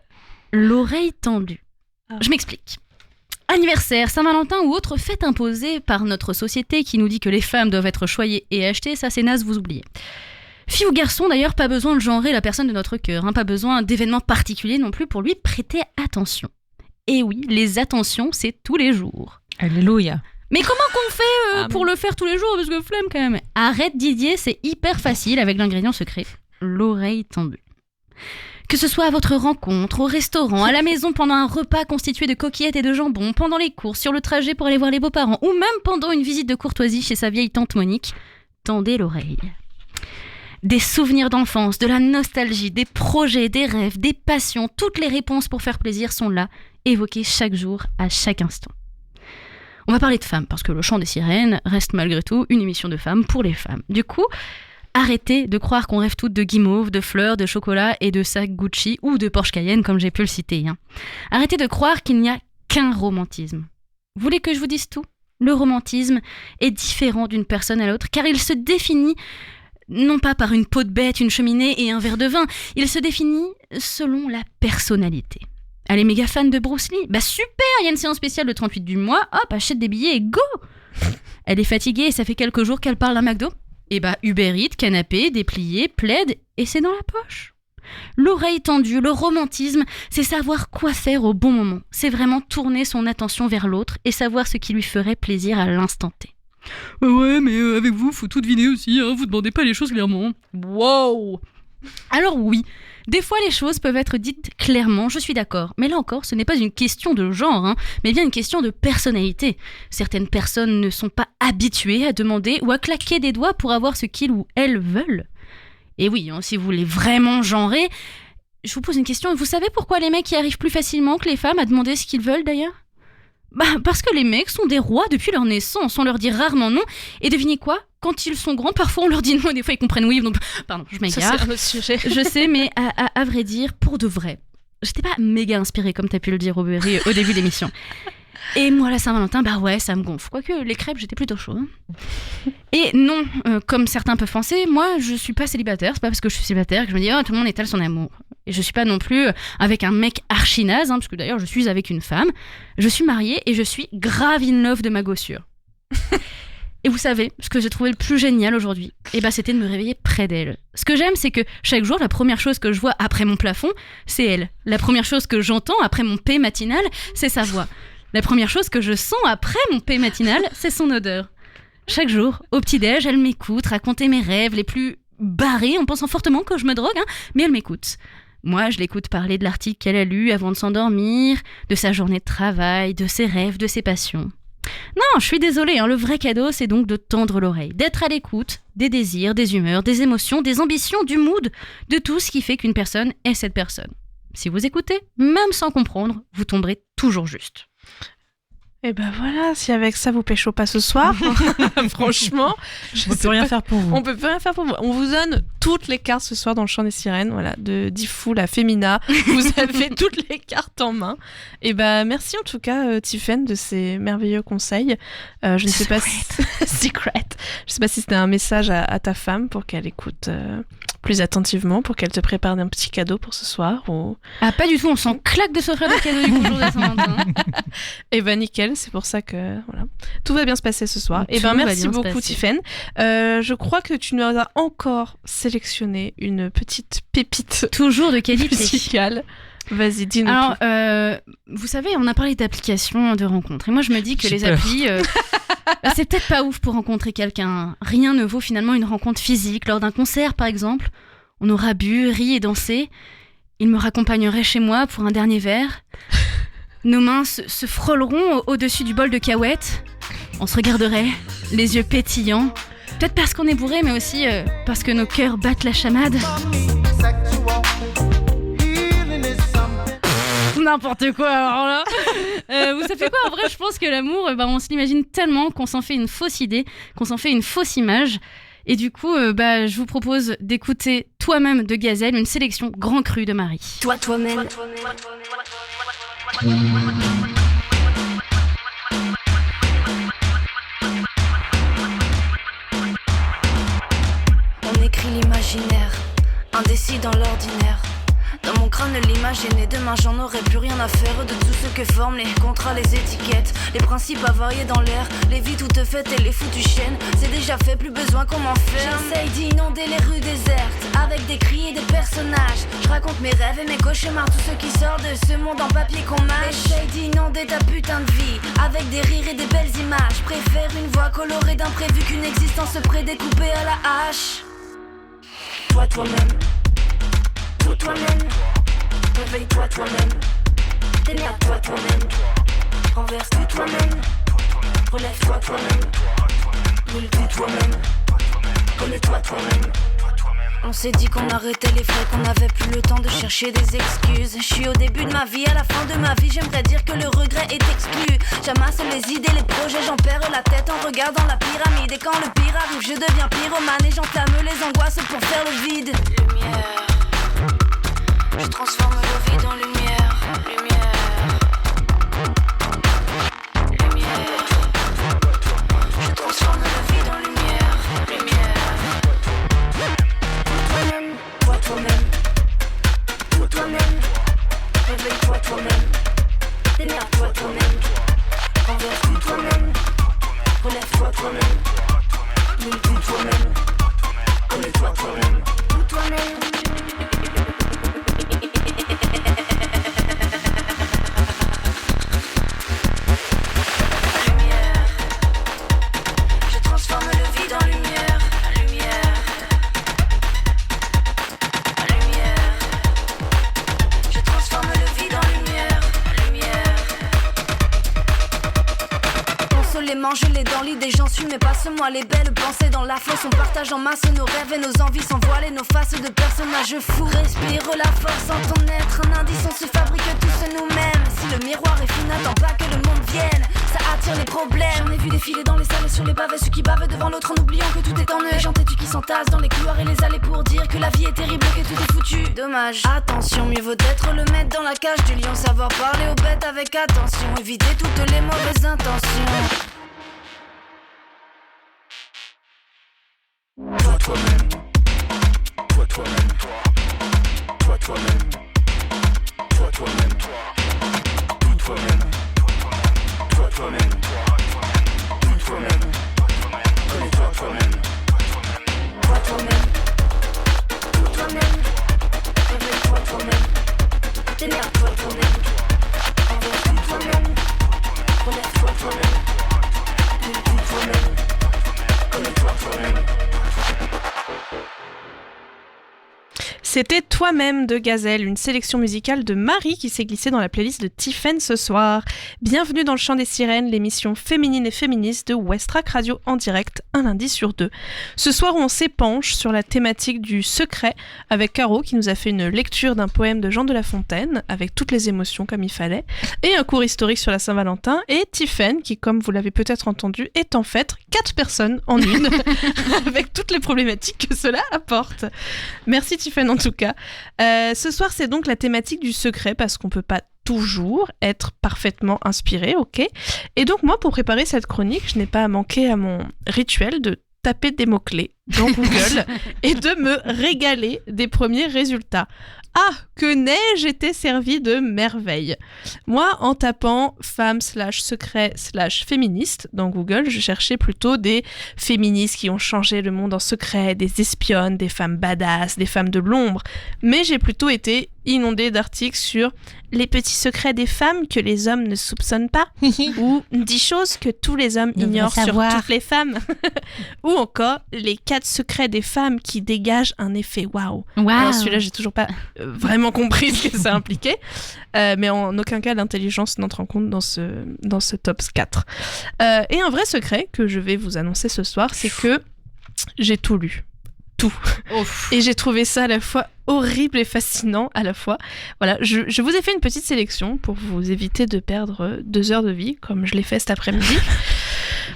l'oreille tendue. Je m'explique. Anniversaire, Saint-Valentin ou autre fête imposée par notre société qui nous dit que les femmes doivent être choyées et achetées, ça c'est naze, vous oubliez. Fille ou garçon, d'ailleurs, pas besoin de genrer la personne de notre cœur, pas besoin d'événements particuliers non plus pour lui prêter attention. Et oui, les attentions, c'est tous les jours. Alléluia. Mais comment qu'on fait pour le faire tous les jours? Parce que flemme quand même. Arrête Didier, c'est hyper facile avec l'ingrédient secret, l'oreille tendue. Que ce soit à votre rencontre, au restaurant, à la maison pendant un repas constitué de coquillettes et de jambon, pendant les courses, sur le trajet pour aller voir les beaux-parents, ou même pendant une visite de courtoisie chez sa vieille tante Monique, tendez l'oreille. Des souvenirs d'enfance, de la nostalgie, des projets, des rêves, des passions, toutes les réponses pour faire plaisir sont là, évoquées chaque jour, à chaque instant. On va parler de femmes, parce que le Chant des Sirènes reste malgré tout une émission de femmes pour les femmes. Du coup, arrêtez de croire qu'on rêve toutes de guimauve, de fleurs, de chocolat et de sacs Gucci ou de Porsche Cayenne, comme j'ai pu le citer. Arrêtez de croire qu'il n'y a qu'un romantisme. Vous voulez que je vous dise tout? Le romantisme est différent d'une personne à l'autre, car il se définit non pas par une peau de bête, une cheminée et un verre de vin, il se définit selon la personnalité. Elle est méga fan de Bruce Lee? Super, il y a une séance spéciale le 38 du mois, hop, achète des billets et go! Elle est fatiguée et ça fait quelques jours qu'elle parle d'un McDo? Uber Eats, canapé, déplié, plaid, et c'est dans la poche. L'oreille tendue, le romantisme, c'est savoir quoi faire au bon moment. C'est vraiment tourner son attention vers l'autre et savoir ce qui lui ferait plaisir à l'instant T. Ouais, mais avec vous, faut tout deviner aussi, vous demandez pas les choses clairement. Wow! Alors oui, des fois les choses peuvent être dites clairement, je suis d'accord. Mais là encore, ce n'est pas une question de genre, mais bien une question de personnalité. Certaines personnes ne sont pas habituées à demander ou à claquer des doigts pour avoir ce qu'ils ou elles veulent. Et oui, si vous voulez vraiment genrer, je vous pose une question. Vous savez pourquoi les mecs y arrivent plus facilement que les femmes à demander ce qu'ils veulent d'ailleurs? Parce que les mecs sont des rois depuis leur naissance, on leur dit rarement non. Et devinez quoi? Quand ils sont grands, parfois on leur dit non et des fois ils comprennent oui. Donc, pardon, je m'égare. Ça, c'est un autre sujet. Je sais, mais à vrai dire, pour de vrai, j'étais pas méga inspirée comme t'as pu le dire au début de l'émission. Et moi, la Saint-Valentin, ouais, ça me gonfle. Quoique, les crêpes, j'étais plutôt chaud. Et non, comme certains peuvent penser, moi, je suis pas célibataire. C'est pas parce que je suis célibataire que je me dis, tout le monde étale son amour. Et je suis pas non plus avec un mec archi naze, parce que d'ailleurs, je suis avec une femme. Je suis mariée et je suis grave in love de ma gossure. Et vous savez, ce que j'ai trouvé le plus génial aujourd'hui, c'était de me réveiller près d'elle. Ce que j'aime, c'est que chaque jour, la première chose que je vois après mon plafond, c'est elle. La première chose que j'entends après mon paix matinal, c'est sa voix. La première chose que je sens après mon paix matinal, c'est son odeur. Chaque jour, au petit-déj, elle m'écoute raconter mes rêves les plus barrés en pensant fortement que je me drogue, mais elle m'écoute. Moi, je l'écoute parler de l'article qu'elle a lu avant de s'endormir, de sa journée de travail, de ses rêves, de ses passions. Non, je suis désolée, le vrai cadeau, c'est donc de tendre l'oreille, d'être à l'écoute des désirs, des humeurs, des émotions, des ambitions, du mood, de tout ce qui fait qu'une personne est cette personne. Si vous écoutez, même sans comprendre, vous tomberez toujours juste. Et voilà, si avec ça vous pécho pas ce soir, franchement, on peut rien faire pour vous. On peut rien faire pour vous. On vous donne toutes les cartes ce soir dans le Chant des Sirènes, voilà, de D-Fool à Femina. Vous avez toutes les cartes en main. Et merci en tout cas, Tiffen, de ces merveilleux conseils. Je ne sais pas si Secret. Je sais pas si c'était un message à ta femme pour qu'elle écoute plus attentivement, pour qu'elle te prépare un petit cadeau pour ce soir. Ou... Ah, pas du tout. On s'en claque de s'offrir des cadeaux du coup jour de Saint-Valentin. Et nickel. C'est pour ça que voilà, tout va bien se passer ce soir. Et merci beaucoup Tiffen. Je crois que tu nous as encore sélectionné une petite pépite toujours de qualité musicale. Vas-y, dis-nous. Alors, vous savez, on a parlé d'applications de rencontres. Et moi, je me dis que les applis, c'est peut-être pas ouf pour rencontrer quelqu'un. Rien ne vaut finalement une rencontre physique. Lors d'un concert, par exemple, on aura bu, ri et dansé. Il me raccompagnerait chez moi pour un dernier verre. Nos mains se frôleront au-dessus du bol de cahuètes. On se regarderait, les yeux pétillants. Peut-être parce qu'on est bourré, mais aussi parce que nos cœurs battent la chamade. N'importe quoi, alors là. Vous savez quoi, en vrai, je pense que l'amour, on se l'imagine tellement qu'on s'en fait une fausse idée, qu'on s'en fait une fausse image. Et du coup, je vous propose d'écouter Toi-même de Gazelle, une sélection grand cru de Marie. Toi-même. On écrit l'imaginaire, indécis dans l'ordinaire. Dans mon crâne, l'image est née. Demain, j'en aurai plus rien à faire de tout ce que forment les contrats, les étiquettes, les principes avariés dans l'air, les vies toutes faites et les foutues chaînes. C'est déjà fait, plus besoin qu'on m'enferme. J'essaye d'inonder les rues désertes avec des cris et des personnages. Je raconte mes rêves et mes cauchemars, tout ce qui sort de ce monde en papier qu'on mâche. Essaye d'inonder ta putain de vie avec des rires et des belles images. Préfère une voix colorée d'imprévu qu'une existence prédécoupée à la hache. Toi-même. Toi-même, réveille-toi toi-même, démerde-toi toi-même, renverse-toi toi-même, relève-toi toi-même, brûle-toi toi-même, connais-toi toi-même. On s'est dit qu'on arrêtait les frais, qu'on n'avait plus le temps de chercher des excuses. Je suis au début de ma vie, à la fin de ma vie, j'aimerais dire que le regret est exclu. J'amasse les idées, les projets, j'en perds la tête en regardant la pyramide. Et quand le pire arrive, je deviens pyromane et j'entame les angoisses pour faire le vide. Lumière. Je transforme le vide en lumière, lumière. Lumière. Je transforme le vide en lumière, lumière. Toi-même, toi-même, réveille-toi toi-même, démerde-toi toi-même, renverse-toi toi-même, relève-toi toi-même, brûle-toi toi-même, connais-toi toi-même, toi-même. Mange-les dans l'idée, j'en suis, mais passe-moi les belles pensées dans la fosse. On partage en masse nos rêves et nos envies sans voiler nos faces de personnages fous. Respire la force en ton être, un indice, on se fabrique tous nous-mêmes. Si le miroir est fou, n'attends pas que le monde vienne, ça attire les problèmes. J'en ai vu défiler dans les salles et sur les pavés, ceux qui bavent devant l'autre en oubliant que tout est en eux. Les gens têtus qui s'entassent dans les couloirs et les allées pour dire que la vie est terrible, que tout est foutu. Dommage, attention, mieux vaut être le maître dans la cage du lion. Savoir parler aux bêtes avec attention, éviter toutes les mauvaises intentions. Toi-même, toi-même, toi-même, toi-même, toi-même, toi-même, toi-même, connais-toi toi-même, toi-même, toi-même, réveille-toi toi-même, démerde-toi toi-même, envers toi-même, relève-toi toi-même, brûle-toi toi-même, connais-toi toi-même. C'était Toi-même de Gazelle, une sélection musicale de Marie qui s'est glissée dans la playlist de Tiffen ce soir. Bienvenue dans le Chant des Sirènes, l'émission féminine et féministe de Westrack Radio en direct, un lundi sur 2. Ce soir, on s'épanche sur la thématique du secret avec Caro qui nous a fait une lecture d'un poème de Jean de La Fontaine avec toutes les émotions comme il fallait, et un cours historique sur la Saint-Valentin, et Tiffen qui, comme vous l'avez peut-être entendu, est en fait 4 personnes en une avec toutes les problématiques que cela apporte. Merci Tiffen en tout cas. Ce soir, c'est donc la thématique du secret parce qu'on peut pas toujours être parfaitement inspiré, ok ? Et donc moi, pour préparer cette chronique, je n'ai pas manqué à mon rituel de taper des mots-clés dans Google et de me régaler des premiers résultats. Ah, que n'ai-je été servi de merveille. Moi, en tapant femme/secret/féministe dans Google, je cherchais plutôt des féministes qui ont changé le monde en secret, des espionnes, des femmes badass, des femmes de l'ombre. Mais j'ai plutôt été inondée d'articles sur les petits secrets des femmes que les hommes ne soupçonnent pas, ou 10 choses que tous les hommes ignorent sur toutes les femmes, ou encore les 4 secrets des femmes qui dégagent un effet waouh. Alors celui-là, j'ai toujours pas vraiment compris ce que ça impliquait, mais en aucun cas l'intelligence n'entre en compte dans ce top 4. Et un vrai secret que je vais vous annoncer ce soir, c'est que j'ai tout lu. Tout. Ouf. Et j'ai trouvé ça à la fois horrible et fascinant à la fois. Voilà, je vous ai fait une petite sélection pour vous éviter de perdre 2 heures de vie, comme je l'ai fait cet après-midi.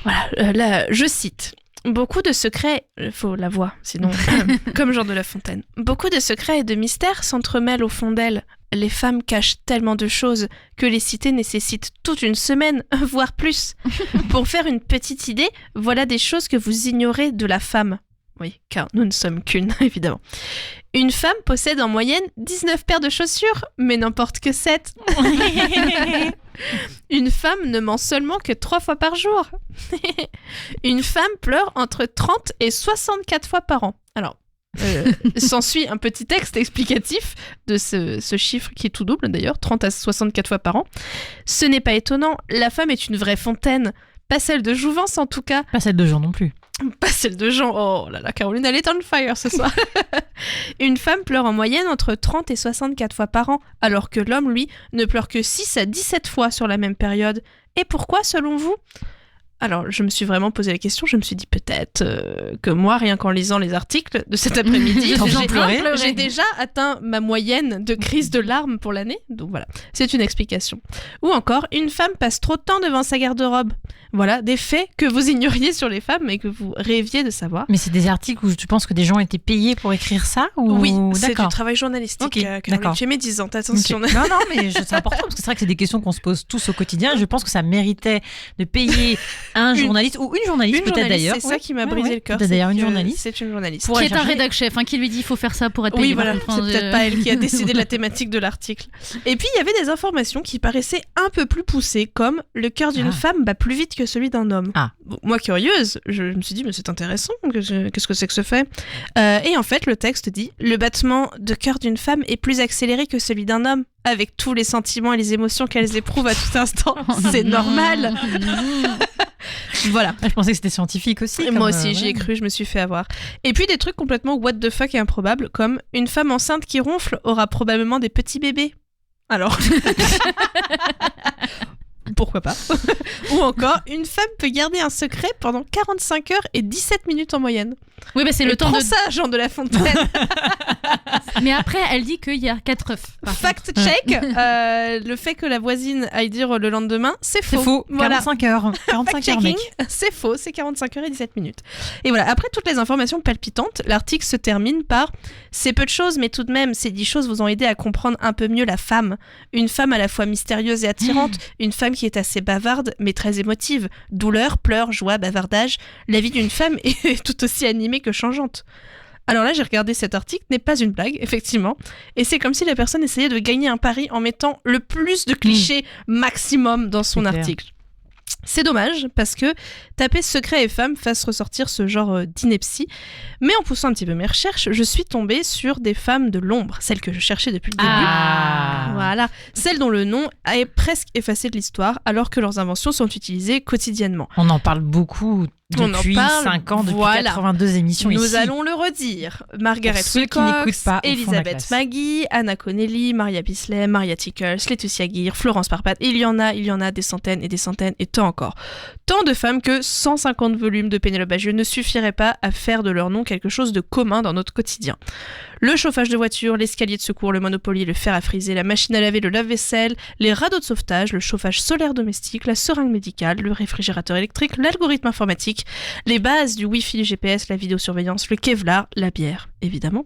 Voilà, là, je cite. Beaucoup de secrets, faut la voix, sinon, comme Jean de La Fontaine. Beaucoup de secrets et de mystères s'entremêlent au fond d'elles. Les femmes cachent tellement de choses que les citer nécessitent toute une semaine, voire plus. Pour faire une petite idée, voilà des choses que vous ignorez de la femme. Oui, car nous ne sommes qu'une, évidemment. Une femme possède en moyenne 19 paires de chaussures, mais n'emporte que 7. Une femme ne ment seulement que 3 fois par jour. Une femme pleure entre 30 et 64 fois par an. Alors, s'ensuit un petit texte explicatif de ce chiffre qui est tout double d'ailleurs, 30 à 64 fois par an. Ce n'est pas étonnant, la femme est une vraie fontaine. Pas celle de jouvence en tout cas. Pas celle de Jean non plus. Pas celle de Jean. Oh là là, Caroline, elle est on fire ce soir. Une femme pleure en moyenne entre 30 et 64 fois par an, alors que l'homme, lui, ne pleure que 6 à 17 fois sur la même période. Et pourquoi, selon vous ? Alors, je me suis vraiment posé la question, je me suis dit peut-être que moi, rien qu'en lisant les articles de cet après-midi, j'ai déjà atteint ma moyenne de crise de larmes pour l'année. Donc voilà, c'est une explication. Ou encore, une femme passe trop de temps devant sa garde-robe. Voilà, des faits que vous ignoriez sur les femmes et que vous rêviez de savoir. Mais c'est des articles où tu penses que des gens étaient payés pour écrire ça ou... Oui, c'est du travail journalistique. Okay, d'accord. Tu es médisante, attention. Okay. Non, mais c'est important parce que c'est vrai que c'est des questions qu'on se pose tous au quotidien. Je pense que ça méritait de payer un journaliste ou une journaliste peut-être d'ailleurs. C'est ça qui m'a brisé le cœur. Peut-être d'ailleurs une journaliste. C'est une journaliste. Qui est un rédac chef, qui lui dit il faut faire ça pour être payé. Oui, voilà, c'est peut-être pas elle qui a décidé de la thématique de l'article. Et puis il y avait des informations qui paraissaient un peu plus poussées, comme le cœur d'une femme bat plus vite que celui d'un homme. Bon, moi curieuse, je me suis dit mais c'est intéressant, qu'est-ce que c'est que ce fait ? Et en fait le texte dit le battement de cœur d'une femme est plus accéléré que celui d'un homme, avec tous les sentiments et les émotions qu'elles éprouvent à tout instant. C'est normal. Voilà. Je pensais que c'était scientifique aussi. Moi aussi, j'y ai cru, je me suis fait avoir. Et puis des trucs complètement what the fuck et improbables, comme une femme enceinte qui ronfle aura probablement des petits bébés. Alors... Pourquoi pas. Ou encore, une femme peut garder un secret pendant 45 heures et 17 minutes en moyenne. Oui, mais c'est le temps de... ça, Jean de La Fontaine. Mais après, elle dit qu'il y a 4 œufs. Fact check, le fait que la voisine aille dire le lendemain, c'est faux. C'est faux, voilà. 45 heures. 45 heures, mec. C'est faux, c'est 45 heures et 17 minutes. Et voilà, après toutes les informations palpitantes, l'article se termine par « C'est peu de choses, mais tout de même, ces 10 choses vous ont aidé à comprendre un peu mieux la femme. Une femme à la fois mystérieuse et attirante, une femme qui est assez bavarde, mais très émotive. Douleur, pleurs, joie, bavardage. La vie d'une femme est tout aussi animée que changeante. » Alors là, j'ai regardé cet article, n'est pas une blague, effectivement. Et c'est comme si la personne essayait de gagner un pari en mettant le plus de clichés maximum dans son article. C'est dommage, parce que taper secret et femme fasse ressortir ce genre d'ineptie. Mais en poussant un petit peu mes recherches, je suis tombée sur des femmes de l'ombre, celles que je cherchais depuis le début. Voilà, celles dont le nom est presque effacé de l'histoire, alors que leurs inventions sont utilisées quotidiennement. On en parle beaucoup depuis 5 ans, depuis 82 émissions ici. Nous allons le redire. Margaret Wilcox, Elisabeth Maggie, Anna Connelly, Maria Bisley, Maria Tickles, Laetitia Gear, Florence Parpat. Il y en a des centaines et tant encore. Tant de femmes que 150 volumes de Pénélope Bagieux ne suffiraient pas à faire de leur nom quelque chose de commun dans notre quotidien. Le chauffage de voiture, l'escalier de secours, le Monopoly, le fer à friser, la machine à laver, le lave-vaisselle, les radeaux de sauvetage, le chauffage solaire domestique, la seringue médicale, le réfrigérateur électrique, l'algorithme informatique, les bases du Wi-Fi, du GPS, la vidéosurveillance, le Kevlar, la bière, évidemment.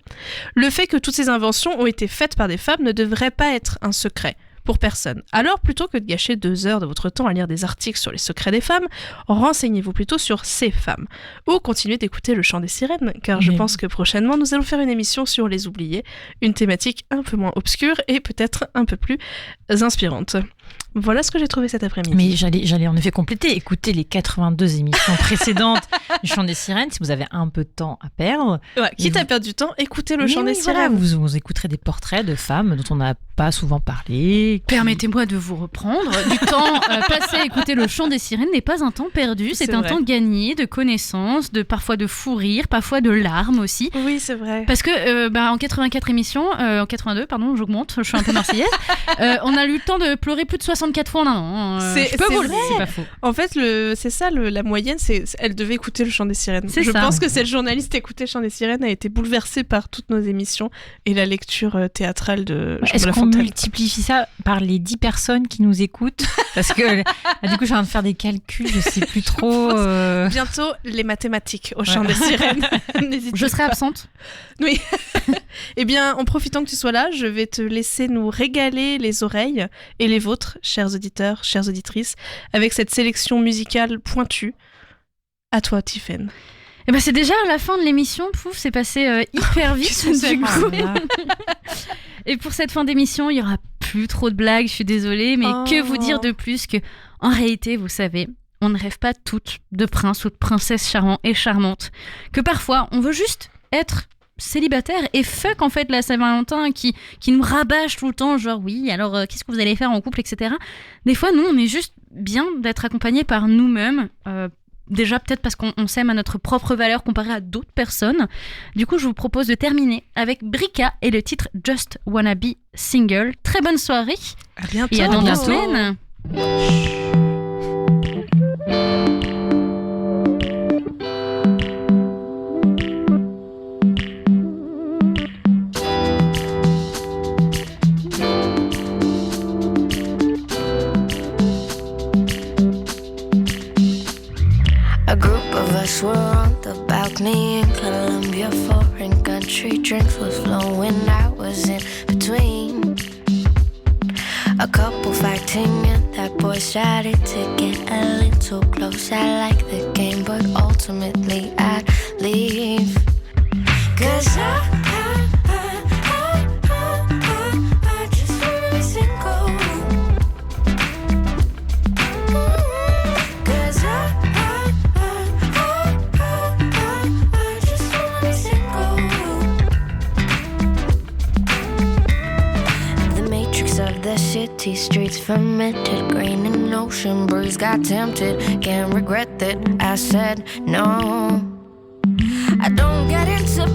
Le fait que toutes ces inventions ont été faites par des femmes ne devrait pas être un secret. pour personne. Alors, plutôt que de gâcher 2 heures de votre temps à lire des articles sur les secrets des femmes, renseignez-vous plutôt sur ces femmes. Ou continuez d'écouter Le Chant des Sirènes, car je pense que prochainement, nous allons faire une émission sur les oubliés, une thématique un peu moins obscure et peut-être un peu plus inspirante. Voilà ce que j'ai trouvé cet après-midi. Mais j'allais en effet compléter, écouter les 82 émissions précédentes du Chant des Sirènes, si vous avez un peu de temps à perdre. Ouais, quitte à perdre du temps, écoutez Le Chant des Voilà, Sirènes. vous écouterez des portraits de femmes dont on n'a pas souvent parlé. Permettez-moi de vous reprendre. Du temps passé à écouter Le Chant des Sirènes n'est pas un temps perdu, c'est un vrai. temps gagné de connaissances, parfois de fou rire, parfois de larmes aussi. Oui, c'est vrai. Parce que en 84 émissions, en 82, pardon, j'augmente, je suis un peu marseillaise, on a eu le temps de pleurer plus de 64 fois en un an. Je peux vous le dire, c'est pas faux. En fait, c'est ça, la moyenne, elle devait écouter Le Chant des Sirènes. C'est Je ça. pense que cette journaliste écoutait Le Chant des Sirènes a été bouleversée par toutes nos émissions et la lecture théâtrale de Jean de Est-ce La qu'on Fontaine. multiplie ça par les 10 personnes qui nous écoutent? Parce que du coup, je suis en train de faire des calculs, je sais plus trop. Bientôt, les mathématiques au Chant des Sirènes. N'hésitez Je serai pas. absente. Oui. Eh bien, en profitant que tu sois là, je vais te laisser nous régaler les oreilles et les vôtres, chers auditeurs, chères auditrices, avec cette sélection musicale pointue. À toi, Tiffaine. Et ben c'est déjà la fin de l'émission. Pouf, c'est passé hyper vite Qu'est-ce que c'est, du coup. Voilà. Et pour cette fin d'émission, il y aura plus trop de blagues. Je suis désolée, mais que vous dire de plus que, en réalité, vous savez, on ne rêve pas toutes de princes ou de princesses charmants et charmantes. Que parfois, on veut juste être célibataire et fuck en fait la Saint-Valentin qui nous rabâche tout le temps, genre oui, alors qu'est-ce que vous allez faire en couple, etc. Des fois, nous, on est juste bien d'être accompagnés par nous-mêmes. Déjà peut-être parce qu'on s'aime à notre propre valeur comparée à d'autres personnes. Du coup, je vous propose de terminer avec Brika et le titre Just Wanna Be Single. Très bonne soirée À bientôt. et à dans 2 bientôt. semaines. A group of us were on the balcony in Colombia, foreign country. Drinks was flowing, I was in between. A couple fighting and that boy started to get a little close. I like the game, but ultimately I'd leave. 'Cause I just wanna be single. 'Cause I just wanna be single. The matrix of the city streets fermented, grain and ocean breeze. Got tempted, can't regret that I said no. I don't get into